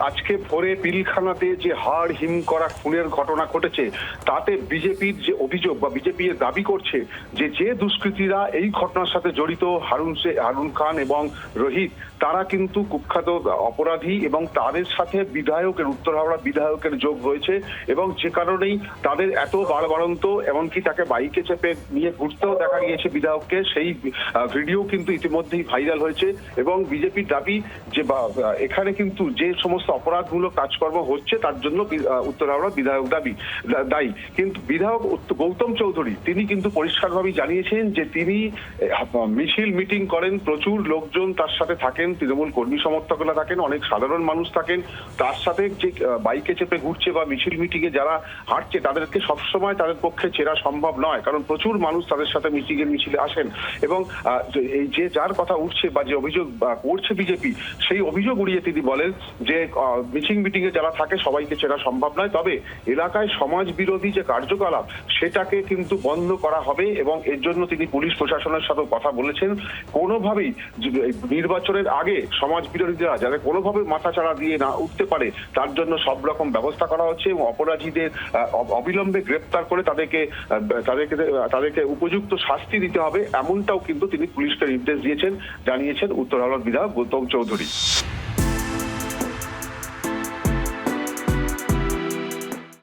আজকে ভোরে পিলখানাতে যে হাড় হিম করা খুনের ঘটনা ঘটেছে, তাতে বিজেপির যে অভিযোগ বা বিজেপি দাবি করছে যে দুষ্কৃতীরা এই ঘটনার সাথে জড়িত হারুন খান এবং রোহিত, তারা কিন্তু কুখ্যাত অপরাধী এবং তাদের সাথে উত্তর হাওড়া বিধায়কের যোগ রয়েছে এবং যে কারণেই তাদের এত বাড়বাড়ন্ত, এমনকি তাকে বাইকে চেপে নিয়ে ঘুরতেও দেখা গিয়েছে বিধায়ককে। সেই ভিডিও কিন্তু ইতিমধ্যেই ভাইরাল হয়েছে এবং বিজেপির দাবি যে এখানে কিন্তু যে সমস্ত অপরাধমূলক কাজকর্ম হচ্ছে তার জন্য উত্তর হাওড়া বিধায়ক দায়ী। কিন্তু বিধায়ক গৌতম চৌধুরী তিনি কিন্তু পরিষ্কারভাবেই জানিয়েছেন যে তিনি মিছিল মিটিং করেন, প্রচুর লোকজন তার সাথে থাকেন, তৃণমূল কর্মী সমর্থকরা থাকেন, অনেক সাধারণ মানুষ থাকেন। তার সাথে যে বাইকে চেপে ঘুরছে বা মিছিল মিটিং এ যারা হাঁটছে তাদেরকে সবসময় তাদের পক্ষে চেনা সম্ভব নয়, কারণ প্রচুর মানুষ তাদের সাথে মিছিলে আসেন এবং এই যে যার কথা উঠছে বা যে অভিযোগ করছে বিজেপি, সেই অভিযোগ উড়িয়ে তিনি বলেন যে মিটিং এ যারা থাকে সবাইকে চেনা সম্ভব নয়, তবে এলাকায় সমাজ বিরোধী যে কার্যকলাপ সেটাকে কিন্তু বন্ধ করা হবে এবং এর জন্য তিনি পুলিশ প্রশাসনের সাথে কথা বলেছেন। কোনোভাবেই নির্বাচনের আগে সমাজ বিরোধীরা যাতে কোনোভাবে মাথাচাড়া দিয়ে না উঠতে পারে তার জন্য সব রকম ব্যবস্থা করা হচ্ছে এবং অপরাধীদের অবিলম্বে গ্রেপ্তার করে তাদেরকে উপযুক্ত শাস্তি দিতে হবে, এমনটাও কিন্তু তিনি পুলিশকে নির্দেশ দিয়েছেন, জানিয়েছেন উত্তর হাওড়ার বিধায়ক গৌতম চৌধুরী।